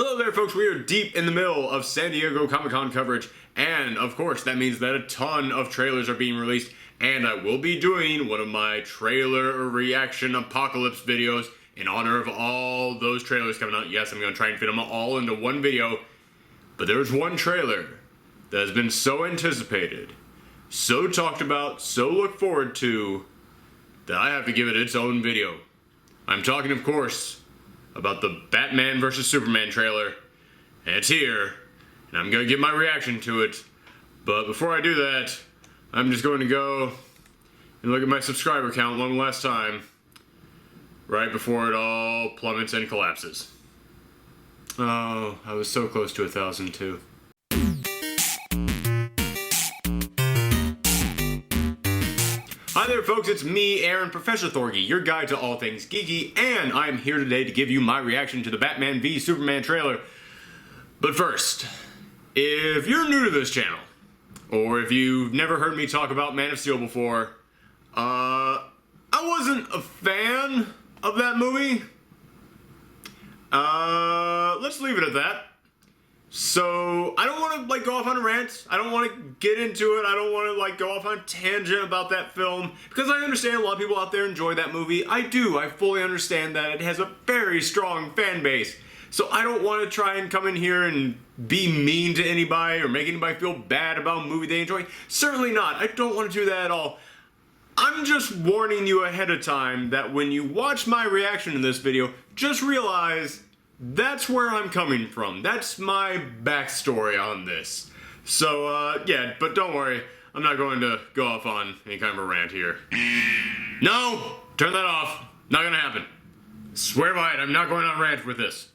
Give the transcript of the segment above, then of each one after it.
Hello there folks, we are deep in the middle of San Diego Comic-Con coverage, and of course that means that a ton of trailers are being released, and I will be doing one of my trailer reaction apocalypse videos in honor of all those trailers coming out. Yes, I'm going to try and fit them all into one video, but there's one trailer that has been so anticipated, so talked about, so looked forward to, that I have to give it its own video. I'm talking, of course, about the Batman vs. Superman trailer, and it's here, and I'm going to give my reaction to it. But before I do that, I'm just going to go and look at my subscriber count one last time, right before it all plummets and collapses. Oh, I was so close to 1,000 too. Hi there folks, it's me, Aaron, Professor Thorgy, your guide to all things geeky, and I'm here today to give you my reaction to the Batman v Superman trailer. But first, if you're new to this channel, or if you've never heard me talk about Man of Steel before, I wasn't a fan of that movie. Let's leave it at that. So, I don't want to go off on a rant. I don't want to get into it. I don't want to go off on a tangent about that film, because I understand a lot of people out there enjoy that movie. I do. I fully understand that it has a very strong fan base. So I don't want to try and come in here and be mean to anybody or make anybody feel bad about a movie they enjoy. Certainly not. I don't want to do that at all. I'm just warning you ahead of time that when you watch my reaction to this video, just realize that's where I'm coming from. That's my backstory on this. So, yeah, but don't worry. I'm not going to go off on any kind of a rant here. No! Turn that off. Not gonna happen. Swear by it, I'm not going on a rant with this.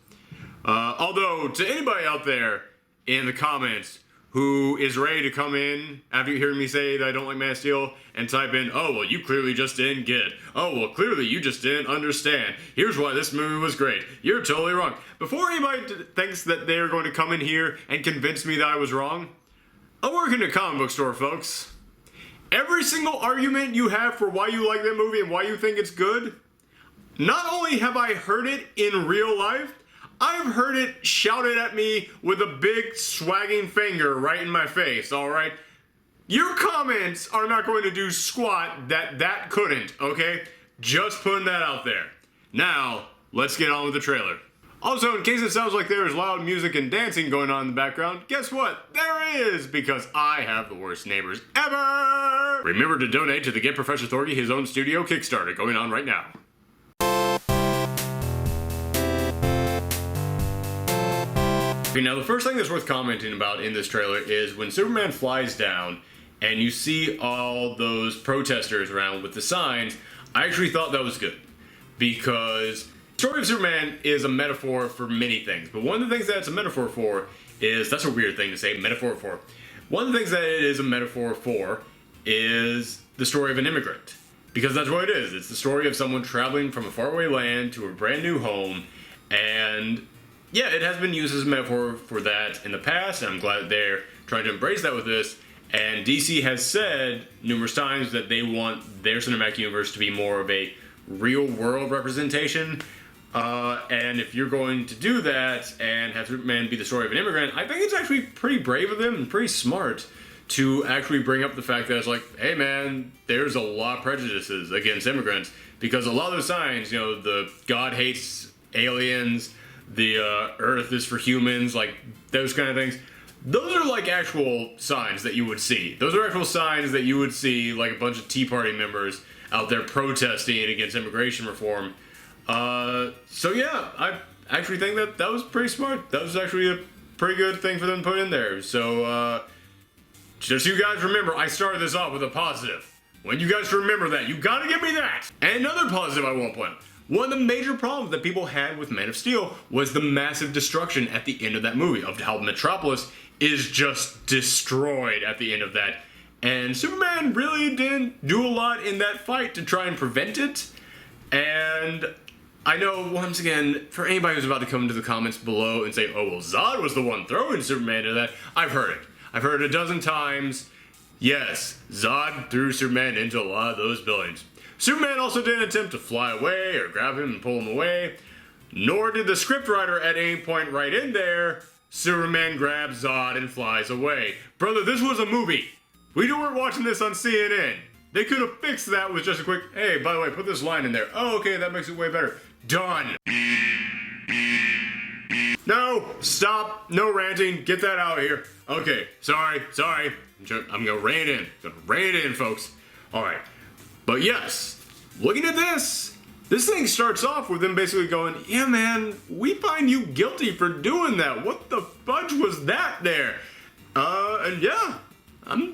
Although, to anybody out there in the comments who is ready to come in after you hear me say that I don't like Man of Steel and type in, oh, well, you clearly just didn't get it. Oh, well, clearly you just didn't understand. Here's why this movie was great. You're totally wrong. Before anybody thinks that they're going to come in here and convince me that I was wrong, I work in a comic book store, folks. Every single argument you have for why you like that movie and why you think it's good, not only have I heard it in real life, I've heard it shouted at me with a big swagging finger right in my face, alright? Your comments are not going to do squat that couldn't, okay? Just putting that out there. Now, let's get on with the trailer. Also, in case it sounds like there's loud music and dancing going on in the background, guess what? There is, because I have the worst neighbors ever! Remember to donate to the Get Professor Thorgy His Own Studio Kickstarter going on right now. Okay, now the first thing that's worth commenting about in this trailer is when Superman flies down and you see all those protesters around with the signs. I actually thought that was good, because the story of Superman is a metaphor for many things, but one of the things that it's a metaphor for is, that's a weird thing to say, metaphor for. One of the things that it is a metaphor for is the story of an immigrant, because that's what it is. It's the story of someone traveling from a faraway land to a brand new home, and yeah, it has been used as a metaphor for that in the past, and I'm glad that they're trying to embrace that with this. And DC has said numerous times that they want their cinematic universe to be more of a real-world representation. And if you're going to do that and have Superman be the story of an immigrant, I think it's actually pretty brave of them and pretty smart to actually bring up the fact that it's like, hey man, there's a lot of prejudices against immigrants, because a lot of those signs, you know, the God hates aliens, the Earth is for humans, like those kind of things. Those are like actual signs that you would see. Those are actual signs that you would see, like a bunch of Tea Party members out there protesting against immigration reform. So yeah, I actually think that that was pretty smart. That was actually a pretty good thing for them to put in there. So just you guys remember, I started this off with a positive. When you guys remember that, you gotta give me that. And another positive I want to point out. One of the major problems that people had with Man of Steel was the massive destruction at the end of that movie, of how Metropolis is just destroyed at the end of that. And Superman really didn't do a lot in that fight to try and prevent it. And I know, once again, for anybody who's about to come into the comments below and say, oh, well, Zod was the one throwing Superman into that, I've heard it. I've heard it a dozen times. Yes, Zod threw Superman into a lot of those buildings. Superman also didn't attempt to fly away or grab him and pull him away. nor did the scriptwriter at any point write in there, Superman grabs Zod and flies away. Brother, this was a movie. We weren't watching this on CNN. They could have fixed that with just a quick, hey, by the way, put this line in there. Oh, okay, that makes it way better. Done. No, stop, no ranting, get that out of here. Okay, sorry. I'm gonna rein it in, folks. All right, but yes, looking at this thing starts off with them basically going, yeah, man, we find you guilty for doing that. What the fudge was that there? And yeah, I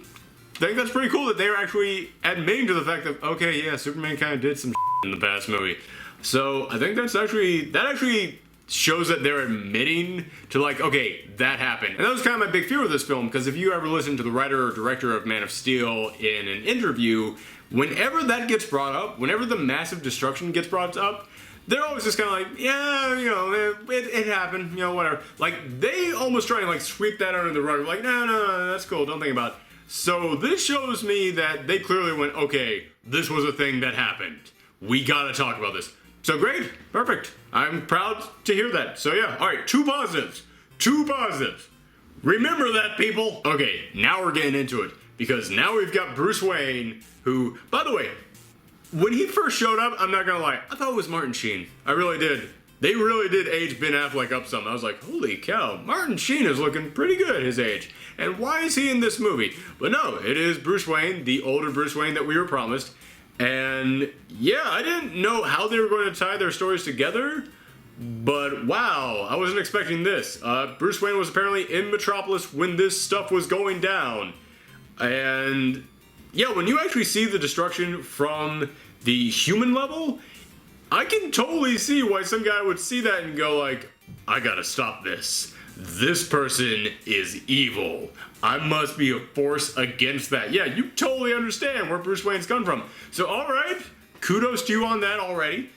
think that's pretty cool that they're actually admitting to the fact that, okay, yeah, Superman kind of did some in the past movie. So I think that actually shows that they're admitting to, like, okay, that happened. And that was kind of my big fear with this film, because if you ever listen to the writer or director of Man of Steel in an interview, whenever that gets brought up, whenever the massive destruction gets brought up, they're always just kind of like, yeah, you know, it happened, you know, whatever. Like, they almost try and, like, sweep that under the rug, like, no, that's cool, don't think about it. So this shows me that they clearly went, okay, this was a thing that happened. We gotta talk about this. So great, perfect. I'm proud to hear that. So yeah, all right, two positives. Remember that, people. Okay, now we're getting into it, because now we've got Bruce Wayne, who, by the way, when he first showed up, I'm not gonna lie, I thought it was Martin Sheen. I really did. They really did age Ben Affleck up some. I was like, holy cow, Martin Sheen is looking pretty good at his age. And why is he in this movie? But no, it is Bruce Wayne, the older Bruce Wayne that we were promised. And yeah, I didn't know how they were going to tie their stories together, but wow, I wasn't expecting this. Bruce Wayne was apparently in Metropolis when this stuff was going down. And yeah, when you actually see the destruction from the human level, I can totally see why some guy would see that and go like, I gotta stop this. This person is evil. I must be a force against that. Yeah, you totally understand where Bruce Wayne's come from. So alright, kudos to you on that already.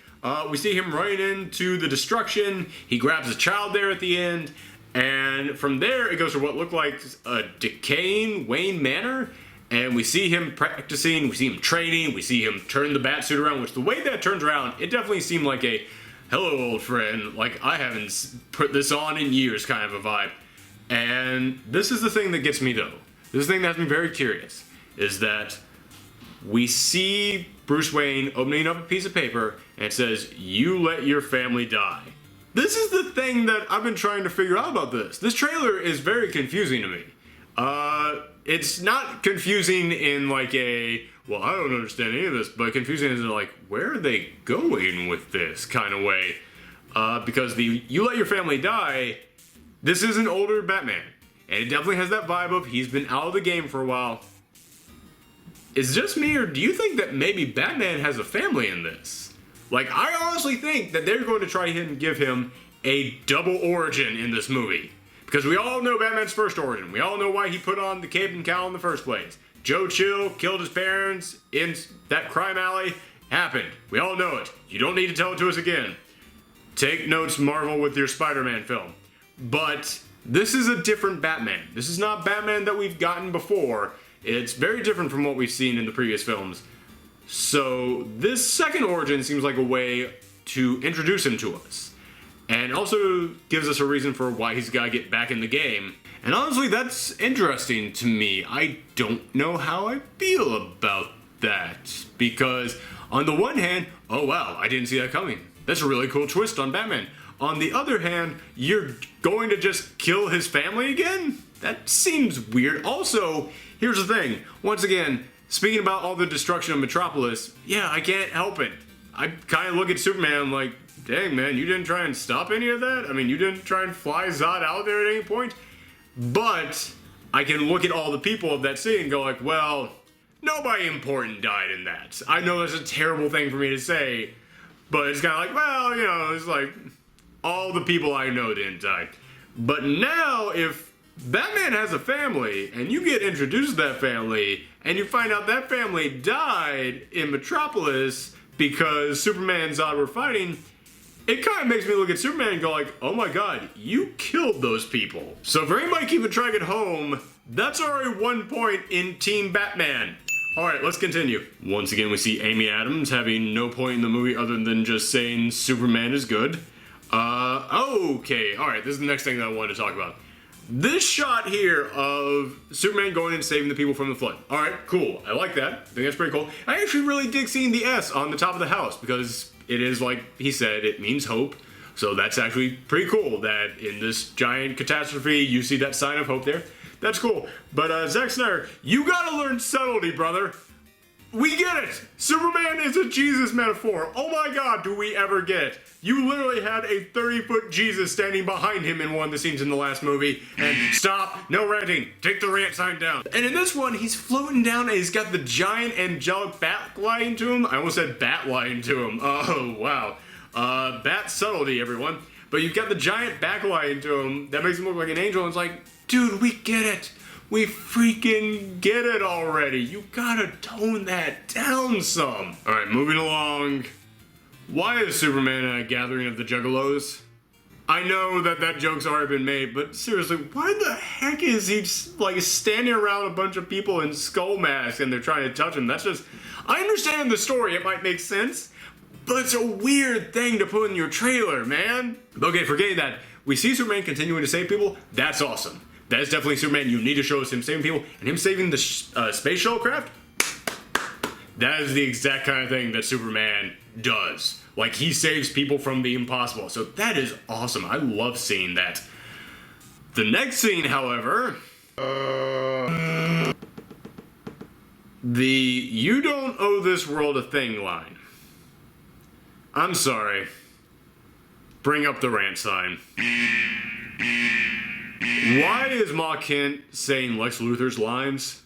We see him running into the destruction. He grabs a child there at the end. And from there, it goes to what looked like a decaying Wayne Manor. And we see him practicing, we see him training, we see him turn the bat suit around, which the way that turns around, it definitely seemed like a, hello old friend, like I haven't put this on in years kind of a vibe. And this is the thing that gets me though. This is the thing that has me very curious, is that we see Bruce Wayne opening up a piece of paper and it says, you let your family die. This is the thing that I've been trying to figure out about this. This trailer is very confusing to me. It's not confusing in like a, well, I don't understand any of this, but confusing in like, where are they going with this kind of way? Because the you let your family die, this is an older Batman. And it definitely has that vibe of he's been out of the game for a while. Is it just me, or do you think that maybe Batman has a family in this? Like, I honestly think that they're going to try and give him a double origin in this movie. Because we all know Batman's first origin. We all know why he put on the cape and cowl in the first place. Joe Chill killed his parents in that crime alley. Happened. We all know it. You don't need to tell it to us again. Take notes, Marvel, with your Spider-Man film. But this is a different Batman. This is not Batman that we've gotten before. It's very different from what we've seen in the previous films. So this second origin seems like a way to introduce him to us. And also gives us a reason for why he's got to get back in the game. And honestly, that's interesting to me. I don't know how I feel about that. Because on the one hand, oh wow, I didn't see that coming. That's a really cool twist on Batman. On the other hand, you're going to just kill his family again? That seems weird. Also, here's the thing. Once again, speaking about all the destruction of Metropolis, yeah, I can't help it. I kind of look at Superman, I'm like, dang man, you didn't try and stop any of that? I mean, you didn't try and fly Zod out there at any point? But I can look at all the people of that city and go like, well, nobody important died in that. I know that's a terrible thing for me to say, but it's kind of like, well, you know, it's like, all the people I know didn't die. But now, if Batman has a family, and you get introduced to that family, and you find out that family died in Metropolis because Superman and Zod were fighting, it kind of makes me look at Superman and go like, oh my god, you killed those people. So for anybody keeping track at home, that's already 1 point in Team Batman. Alright, let's continue. Once again, we see Amy Adams having no point in the movie other than just saying Superman is good. Okay, alright, this is the next thing that I wanted to talk about. This shot here of Superman going and saving the people from the flood. Alright, cool. I like that. I think that's pretty cool. I actually really dig seeing the S on the top of the house because it is, like he said, it means hope. So that's actually pretty cool that in this giant catastrophe, you see that sign of hope there. That's cool. But Zack Snyder, you gotta learn subtlety, brother. We get it! Superman is a Jesus metaphor. Oh my god, do we ever get it? You literally had a 30-foot Jesus standing behind him in one of the scenes in the last movie. And stop, no ranting, take the rant sign down. And in this one, he's floating down and he's got the giant angelic bat lying to him. I almost said bat lying to him. Oh, wow. Bat subtlety, everyone. But you've got the giant back lying to him that makes him look like an angel. And it's like, dude, we get it. We freaking get it already. You gotta tone that down some. Alright, moving along. Why is Superman a gathering of the Juggalos? I know that joke's already been made, but seriously, why the heck is he like standing around a bunch of people in skull masks and they're trying to touch him? That's just, I understand the story, it might make sense, but it's a weird thing to put in your trailer, man. Okay, forgetting that, we see Superman continuing to save people, that's awesome. That is definitely Superman. You need to show us him saving people and him saving the space shuttlecraft. That is the exact kind of thing that Superman does. Like, he saves people from the impossible. So that is awesome. I love seeing that. The next scene, however, the "you don't owe this world a thing" line. I'm sorry. Bring up the rant sign. Why is Ma Kent saying Lex Luthor's lines?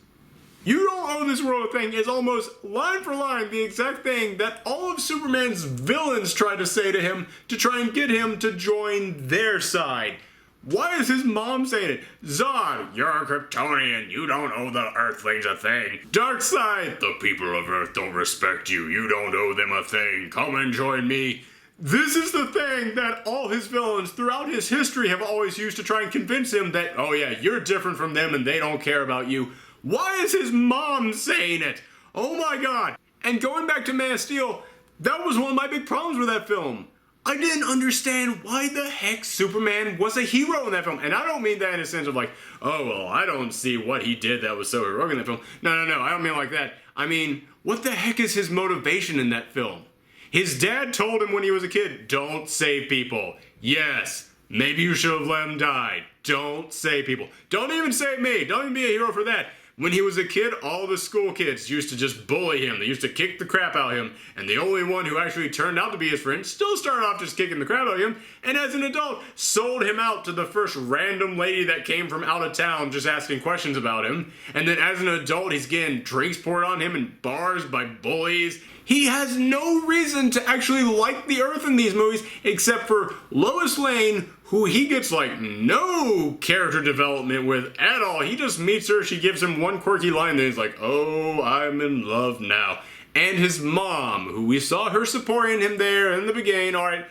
"You don't owe this world a thing" is almost line for line the exact thing that all of Superman's villains tried to say to him to try and get him to join their side. Why is his mom saying it? Zod, you're a Kryptonian, you don't owe the Earthlings a thing. Darkseid, the people of Earth don't respect you, you don't owe them a thing, come and join me. This is the thing that all his villains throughout his history have always used to try and convince him that, oh yeah, you're different from them and they don't care about you. Why is his mom saying it? Oh my god. And going back to Man of Steel, that was one of my big problems with that film. I didn't understand why the heck Superman was a hero in that film. And I don't mean that in a sense of like, oh, well, I don't see what he did that was so heroic in that film. No, I don't mean like that. I mean, what the heck is his motivation in that film? His dad told him when he was a kid, don't save people. Yes, maybe you should have let him die. Don't save people. Don't even save me. Don't even be a hero for that. When he was a kid, all the school kids used to just bully him. They used to kick the crap out of him. And the only one who actually turned out to be his friend still started off just kicking the crap out of him. And as an adult, sold him out to the first random lady that came from out of town just asking questions about him. And then as an adult, he's getting drinks poured on him in bars by bullies. He has no reason to actually like the Earth in these movies except for Lois Lane, who he gets like no character development with at all. He just meets her, she gives him one quirky line, and then he's like, oh, I'm in love now. And his mom, who we saw her supporting him there in the beginning, alright.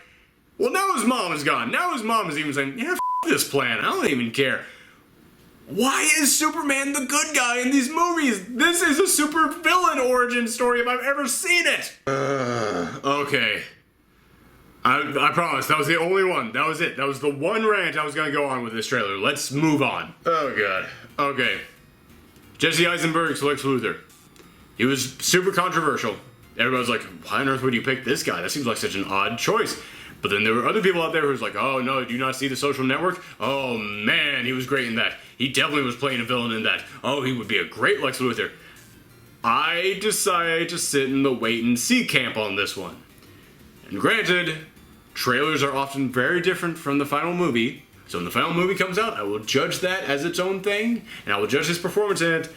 Well, now his mom is gone. Now his mom is even saying, yeah, f*** this plan, I don't even care. Why is Superman the good guy in these movies? This is a super villain origin story if I've ever seen it. Okay. I promise, that was the only one. That was it. That was the one rant I was going to go on with this trailer. Let's move on. Oh, God. Okay. Jesse Eisenberg's Lex Luthor. He was super controversial. Everybody's like, why on earth would you pick this guy? That seems like such an odd choice. But then there were other people out there who was like, oh, no, do you not see The Social Network? Oh, man, he was great in that. He definitely was playing a villain in that. Oh, he would be a great Lex Luthor. I decided to sit in the wait-and-see camp on this one. And granted, trailers are often very different from the final movie. So when the final movie comes out, I will judge that as its own thing, and I will judge his performance in it.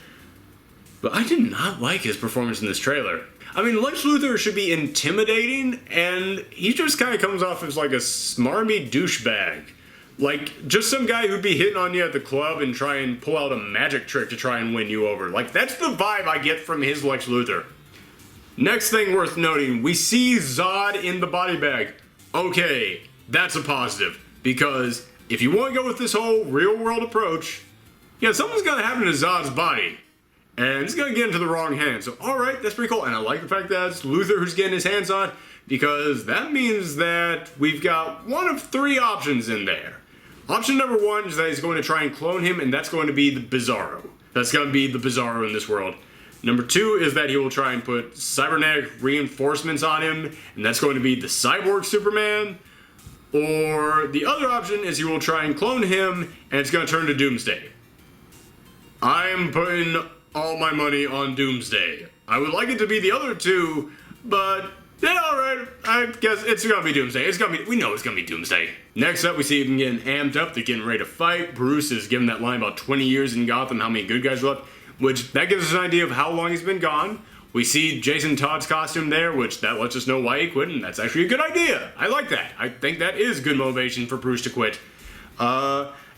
But I did not like his performance in this trailer. I mean, Lex Luthor should be intimidating, and he just kind of comes off as like a smarmy douchebag. Like, just some guy who'd be hitting on you at the club and try and pull out a magic trick to try and win you over. Like, that's the vibe I get from his Lex Luthor. Next thing worth noting, we see Zod in the body bag. Okay, that's a positive, because if you want to go with this whole real-world approach, yeah, something's gonna happen to Zod's body. And it's gonna get into the wrong hands. So, alright, that's pretty cool. And I like the fact that it's Luthor who's getting his hands on. because that means that we've got one of three options in there. Option number one is that he's going to try and clone him, and that's going to be the Bizarro. That's going to be the Bizarro in this world. Number two is that he will try and put cybernetic reinforcements on him, and that's going to be the Cyborg Superman. Or the other option is he will try and clone him, and it's going to turn to Doomsday. I'm putting all my money on Doomsday. I would like it to be the other two, but yeah, alright, I guess it's gonna be Doomsday. We know it's gonna be Doomsday. Next up, we see him getting amped up, they're getting ready to fight. Bruce is giving that line about 20 years in Gotham, how many good guys are left, which that gives us an idea of how long he's been gone. We see Jason Todd's costume there, which that lets us know why he quit, and that's actually a good idea. I like that. I think that is good motivation for Bruce to quit.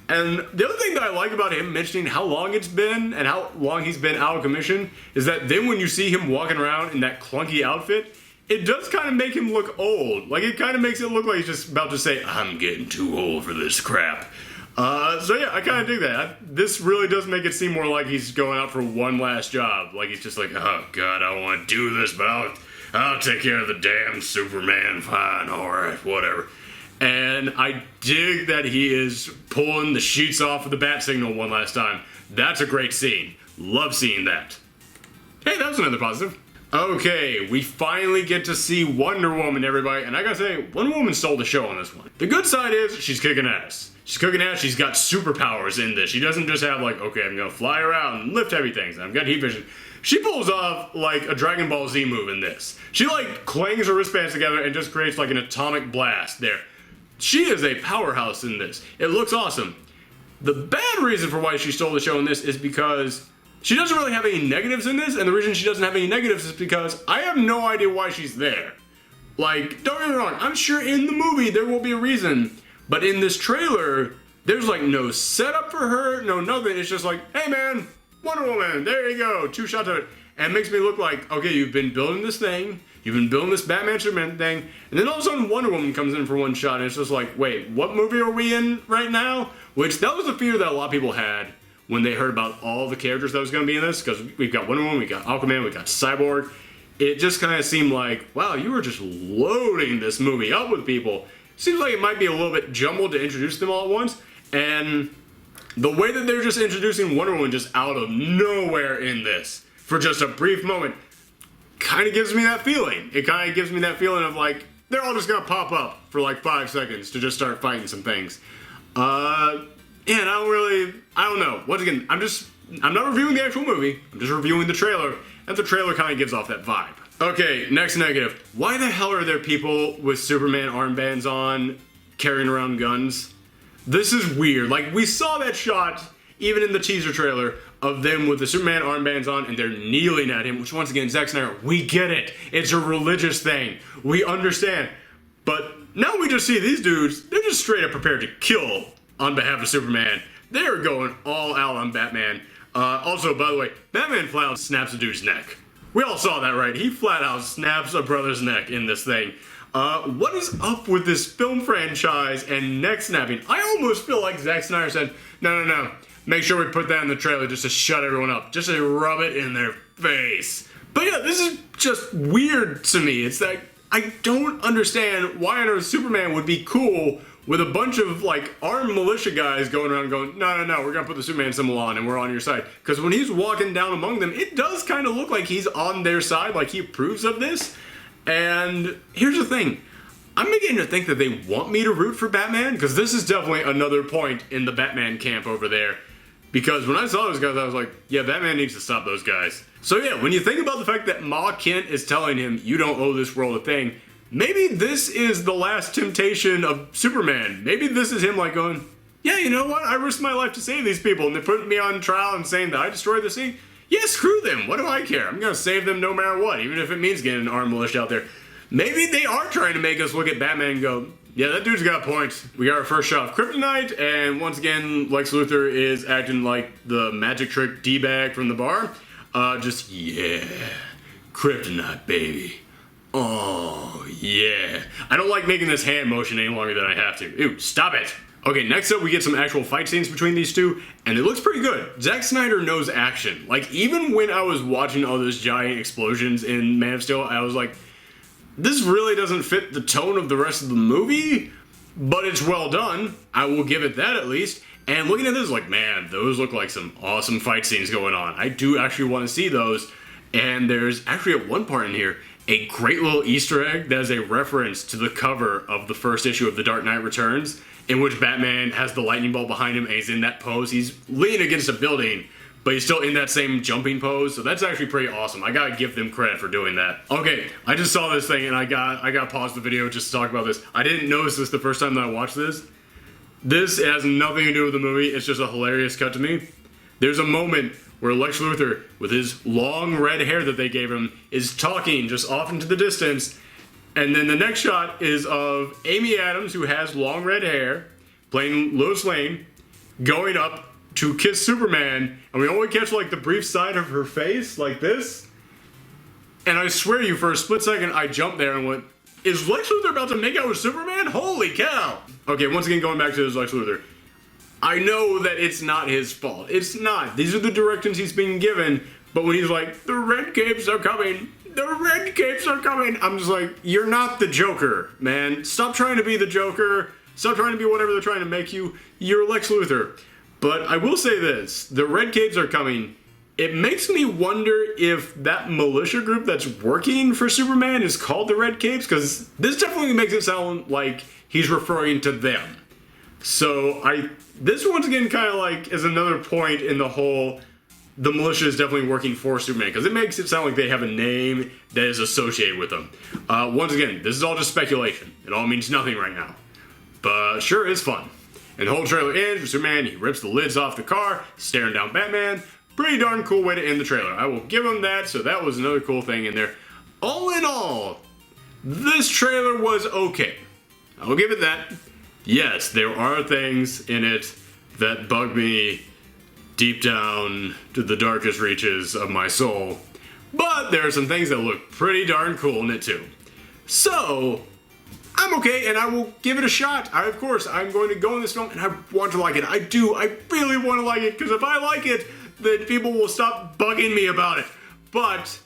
And the other thing that I like about him mentioning how long it's been and how long he's been out of commission is that then when you see him walking around in that clunky outfit, it does kind of make him look old. Like, it kind of makes it look like he's just about to say, I'm getting too old for this crap. So yeah, I kind of dig that. This really does make it seem more like he's going out for one last job. Like, he's just like, oh god, I don't want to do this, but I'll take care of the damn Superman, fine, alright, whatever. And I dig that he is pulling the sheets off of the bat signal one last time. That's a great scene. Love seeing that. Hey, that was another positive. Okay, we finally get to see Wonder Woman, everybody, and I gotta say, Wonder Woman stole the show on this one. The good side is, she's kicking ass. She's kicking ass, she's got superpowers in this. She doesn't just have like, okay, I'm gonna fly around and lift heavy things, I've got heat vision. She pulls off like a Dragon Ball Z move in this. She like clangs her wristbands together and just creates like an atomic blast there. She is a powerhouse in this. It looks awesome. The bad reason for why she stole the show in this is because she doesn't really have any negatives in this, and the reason she doesn't have any negatives is because I have no idea why she's there. Like, don't get me wrong, I'm sure in the movie there will be a reason, but in this trailer, there's like no setup for her, no nothing. It's just like, hey man, Wonder Woman, there you go, 2 shots of it. And it makes me look like, okay, you've been building this thing, you've been building this Batman Superman thing, and then all of a sudden Wonder Woman comes in for one shot, and it's just like, wait, what movie are we in right now? Which, that was a fear that a lot of people had when they heard about all the characters that was going to be in this, because we've got Wonder Woman, we've got Aquaman, we've got Cyborg. It just kind of seemed like, wow, you were just loading this movie up with people. Seems like it might be a little bit jumbled to introduce them all at once, and the way that they're just introducing Wonder Woman just out of nowhere in this, for just a brief moment, kind of gives me that feeling. It kind of gives me that feeling of like, they're all just going to pop up for like 5 seconds to just start fighting some things. Yeah, and I don't know. Once again, I'm not reviewing the actual movie, I'm just reviewing the trailer, and the trailer kind of gives off that vibe. Okay, next negative. Why the hell are there people with Superman armbands on, carrying around guns? This is weird. Like, we saw that shot, even in the teaser trailer, of them with the Superman armbands on, and they're kneeling at him, which once again, Zack Snyder, we get it. It's a religious thing. We understand. But now we just see these dudes, they're just straight up prepared to kill on behalf of Superman. They're going all out on Batman. Also, by the way, Batman flat out snaps a dude's neck. We all saw that, right? He flat out snaps a brother's neck in this thing. What is up with this film franchise and neck snapping? I almost feel like Zack Snyder said, no. Make sure we put that in the trailer just to shut everyone up. Just to rub it in their face. But yeah, this is just weird to me. It's like, I don't understand why on earth Superman would be cool with a bunch of like armed militia guys going around going, no, we're gonna put the Superman symbol on and we're on your side. Because when he's walking down among them, it does kind of look like he's on their side, like he approves of this. And here's the thing, I'm beginning to think that they want me to root for Batman, because this is definitely another point in the Batman camp over there. Because when I saw those guys, I was like, yeah, Batman needs to stop those guys. So yeah, when you think about the fact that Ma Kent is telling him, you don't owe this world a thing, maybe this is the last temptation of Superman. Maybe this is him like going, yeah, you know what? I risked my life to save these people, and they're putting me on trial and saying that I destroyed the sea. Yeah, screw them. What do I care? I'm going to save them no matter what, even if it means getting an armed militia out there. Maybe they are trying to make us look at Batman and go, yeah, that dude's got points. We got our first shot of Kryptonite, and once again, Lex Luthor is acting like the magic trick D-bag from the bar. Yeah, Kryptonite, baby. Oh, yeah. I don't like making this hand motion any longer than I have to. Ew, stop it. Okay, next up we get some actual fight scenes between these two, and it looks pretty good. Zack Snyder knows action. Like, even when I was watching all those giant explosions in Man of Steel, I was like, this really doesn't fit the tone of the rest of the movie, but it's well done. I will give it that at least. And looking at this, like, man, those look like some awesome fight scenes going on. I do actually want to see those. And there's actually at one part in here, a great little Easter egg that is a reference to the cover of the first issue of The Dark Knight Returns, in which Batman has the lightning bolt behind him and he's in that pose. He's leaning against a building, but he's still in that same jumping pose, so that's actually pretty awesome. I gotta give them credit for doing that. Okay, I just saw this thing and I gotta pause the video just to talk about this. I didn't notice this the first time that I watched this. This has nothing to do with the movie, it's just a hilarious cut to me. There's a moment where Lex Luthor, with his long red hair that they gave him, is talking just off into the distance, and then the next shot is of Amy Adams, who has long red hair, playing Lois Lane, going up to kiss Superman, and we only catch like the brief side of her face, like this. And I swear to you, for a split second, I jumped there and went, is Lex Luthor about to make out with Superman? Holy cow! Okay, once again, going back to this Lex Luthor. I know that it's not his fault. It's not. These are the directions he's being given, but when he's like, the red capes are coming, the red capes are coming, I'm just like, you're not the Joker, man. Stop trying to be the Joker. Stop trying to be whatever they're trying to make you. You're Lex Luthor. But I will say this, the red capes are coming. It makes me wonder if that militia group that's working for Superman is called the Red Capes, because this definitely makes it sound like he's referring to them. So this once again kind of like is another point in the whole, the militia is definitely working for Superman, because it makes it sound like they have a name that is associated with them. Once again, this is all just speculation. It all means nothing right now. But sure is fun. And the whole trailer ends with Superman, he rips the lids off the car, staring down Batman. Pretty darn cool way to end the trailer. I will give him that, so that was another cool thing in there. All in all, this trailer was okay. I will give it that. Yes, there are things in it that bug me deep down to the darkest reaches of my soul. But there are some things that look pretty darn cool in it too. So, I'm okay, and I will give it a shot. Of course, I'm going to go in this film, and I want to like it. I really want to like it, because if I like it, then people will stop bugging me about it. But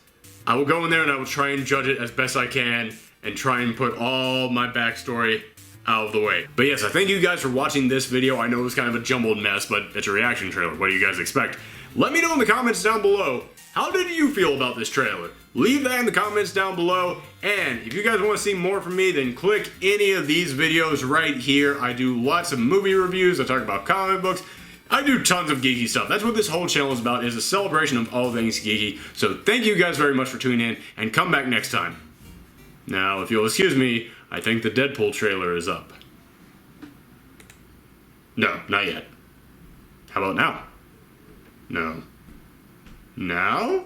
I will go in there and I will try and judge it as best I can, and try and put all my backstory out of the way. But yes, I thank you guys for watching this video. I know it was kind of a jumbled mess, but it's a reaction trailer. What do you guys expect? Let me know in the comments down below, how did you feel about this trailer? Leave that in the comments down below, and if you guys want to see more from me, then click any of these videos right here. I do lots of movie reviews, I talk about comic books, I do tons of geeky stuff. That's what this whole channel is about, is a celebration of all things geeky. So thank you guys very much for tuning in, and come back next time. Now, if you'll excuse me, I think the Deadpool trailer is up. No, not yet. How about now? No. Now?